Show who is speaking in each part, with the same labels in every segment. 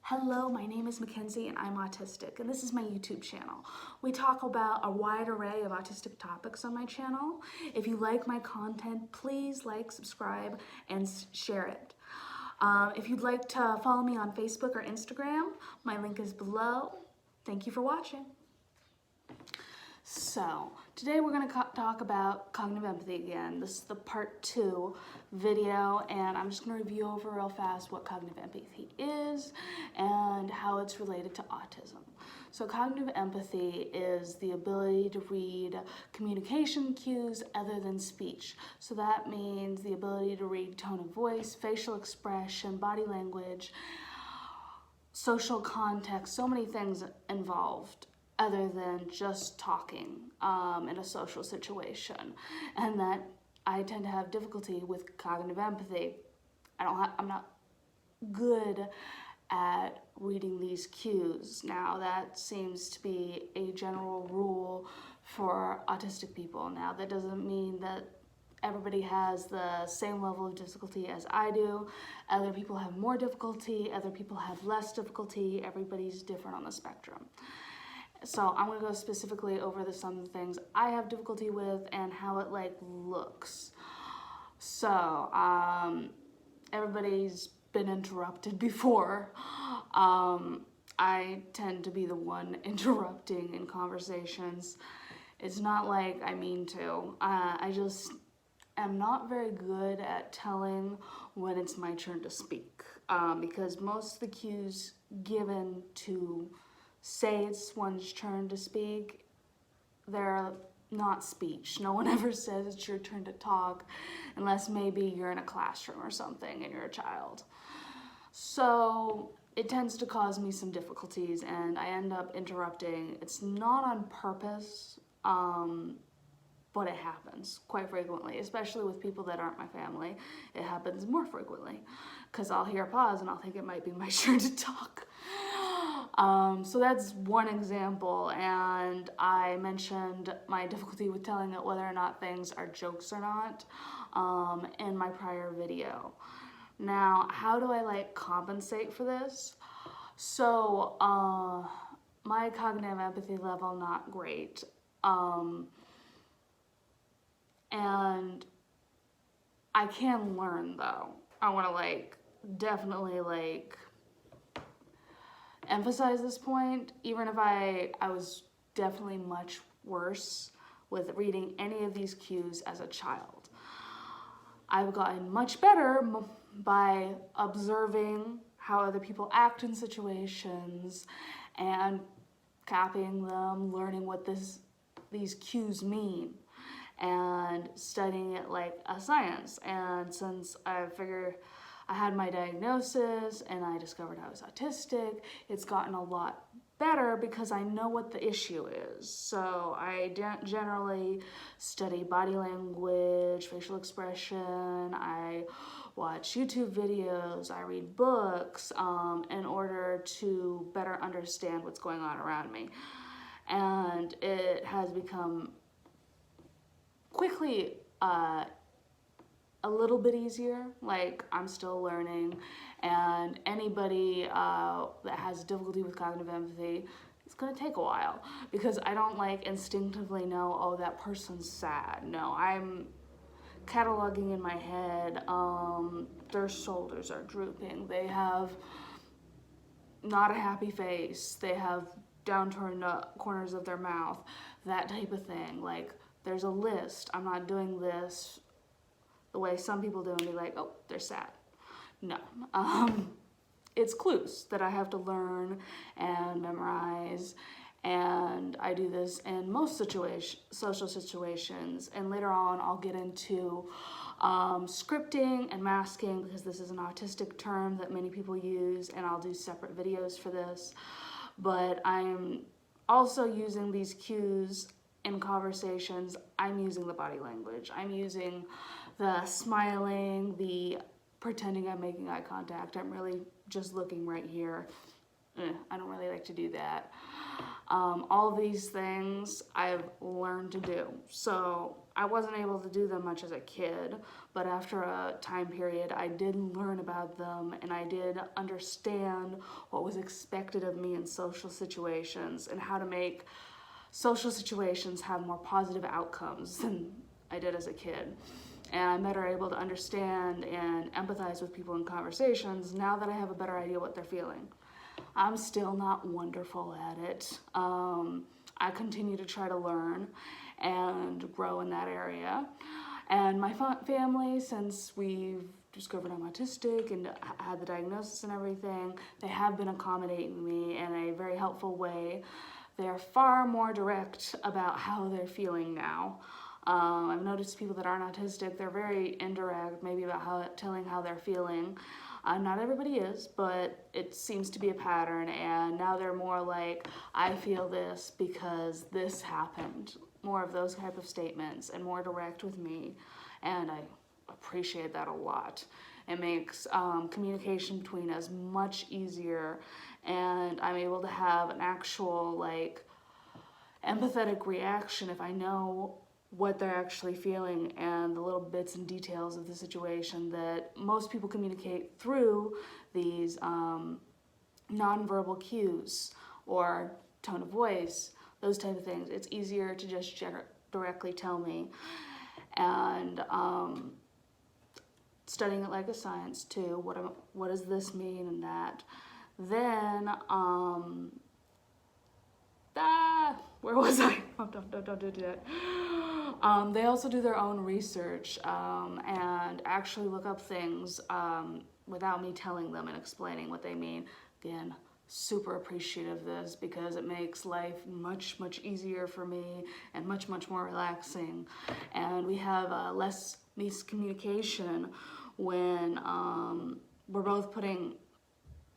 Speaker 1: Hello, my name is Mackenzie and I'm autistic, and this is my YouTube channel. We talk about a wide array of autistic topics on my channel. If you like my content, please like, subscribe, and share it. If you'd like to follow me on Facebook or Instagram, my link is below. Thank you for watching. So, today we're going to talk about cognitive empathy again. This is the part 2 video, and I'm just going to review over real fast what cognitive empathy is and how it's related to autism. So cognitive empathy is the ability to read communication cues other than speech. So that means the ability to read tone of voice, facial expression, body language, social context, so many things involved other than just talking in a social situation, and that I tend to have difficulty with cognitive empathy. I'm not good at reading these cues. Now that seems to be a general rule for autistic people. Now that doesn't mean that everybody has the same level of difficulty as I do. Other people have more difficulty, other people have less difficulty. Everybody's different on the spectrum. So I'm going to go specifically over some of the things I have difficulty with and how it looks. So everybody's been interrupted before. I tend to be the one interrupting in conversations. It's not like I mean to. I just am not very good at telling when it's my turn to speak, because most of the cues given to say it's one's turn to speak, they're not speech. No one ever says it's your turn to talk unless maybe you're in a classroom or something and you're a child. So it tends to cause me some difficulties and I end up interrupting. It's not on purpose, but it happens quite frequently, especially with people that aren't my family. It happens more frequently because I'll hear a pause and I'll think it might be my turn to talk. So that's one example, and I mentioned my difficulty with telling it whether or not things are jokes or not in my prior video. Now, how do I compensate for this? So my cognitive empathy level, not great, and I can learn though. I want to definitely emphasize this point. Even if I was definitely much worse with reading any of these cues as a child, I've gotten much better by observing how other people act in situations and copying them, learning what these cues mean, and studying it like a science. And since I had my diagnosis and I discovered I was autistic, it's gotten a lot better because I know what the issue is. So I generally study body language, facial expression, I watch YouTube videos, I read books in order to better understand what's going on around me. And it has become quickly a little bit easier. I'm still learning, and anybody that has difficulty with cognitive empathy, it's gonna take a while because I don't instinctively know, oh, that person's sad. No, I'm cataloging in my head, their shoulders are drooping, they have not a happy face, they have downturned corners of their mouth, that type of thing. There's a list. I'm not doing this the way some people do and be like, oh, they're sad. No. It's clues that I have to learn and memorize, and I do this in most social situations, and later on I'll get into scripting and masking, because this is an autistic term that many people use, and I'll do separate videos for this. But I'm also using these cues in conversations. I'm using the body language. I'm using the smiling, the pretending I'm making eye contact. I'm really just looking right here I don't really like to do that. All of these things I've learned to do. So I wasn't able to do them much as a kid, but after a time period, I did learn about them and I did understand what was expected of me in social situations and how to make social situations have more positive outcomes than I did as a kid. And I'm better able to understand and empathize with people in conversations now that I have a better idea what they're feeling. I'm still not wonderful at it. I continue to try to learn and grow in that area. And my family, since we've discovered I'm autistic and had the diagnosis and everything, they have been accommodating me in a very helpful way. They're far more direct about how they're feeling now. I've noticed people that aren't autistic, they're very indirect, maybe about telling how they're feeling. Not everybody is, but it seems to be a pattern, and now they're more like, I feel this because this happened. More of those type of statements and more direct with me, and I appreciate that a lot. It makes communication between us much easier, and I'm able to have an actual empathetic reaction if I know what they're actually feeling and the little bits and details of the situation that most people communicate through these nonverbal cues or tone of voice, those type of things. It's easier to just directly tell me. And studying it like a science too, what does this mean and that. Then, where was I? Oh, don't do that. They also do their own research and actually look up things without me telling them and explaining what they mean. Again, super appreciative of this because it makes life much, much easier for me and much, much more relaxing. And we have less miscommunication when we're both putting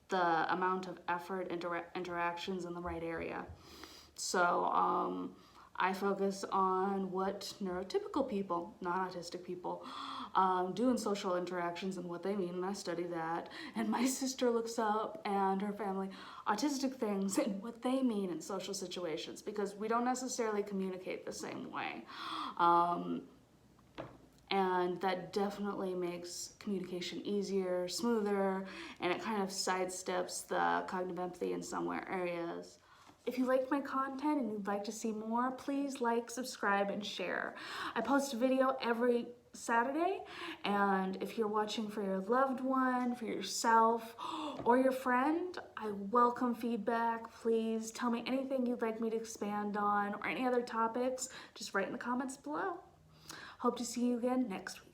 Speaker 1: the amount of effort into interactions in the right area. So I focus on what neurotypical people, non-autistic people, do in social interactions and what they mean, and I study that. And my sister looks up, and her family, autistic things and what they mean in social situations, because we don't necessarily communicate the same way. And that definitely makes communication easier, smoother, and it kind of sidesteps the cognitive empathy in some areas. If you like my content and you'd like to see more, please like, subscribe, and share. I post a video every Saturday, and if you're watching for your loved one, for yourself, or your friend, I welcome feedback. Please tell me anything you'd like me to expand on or any other topics. Just write in the comments below. Hope to see you again next week.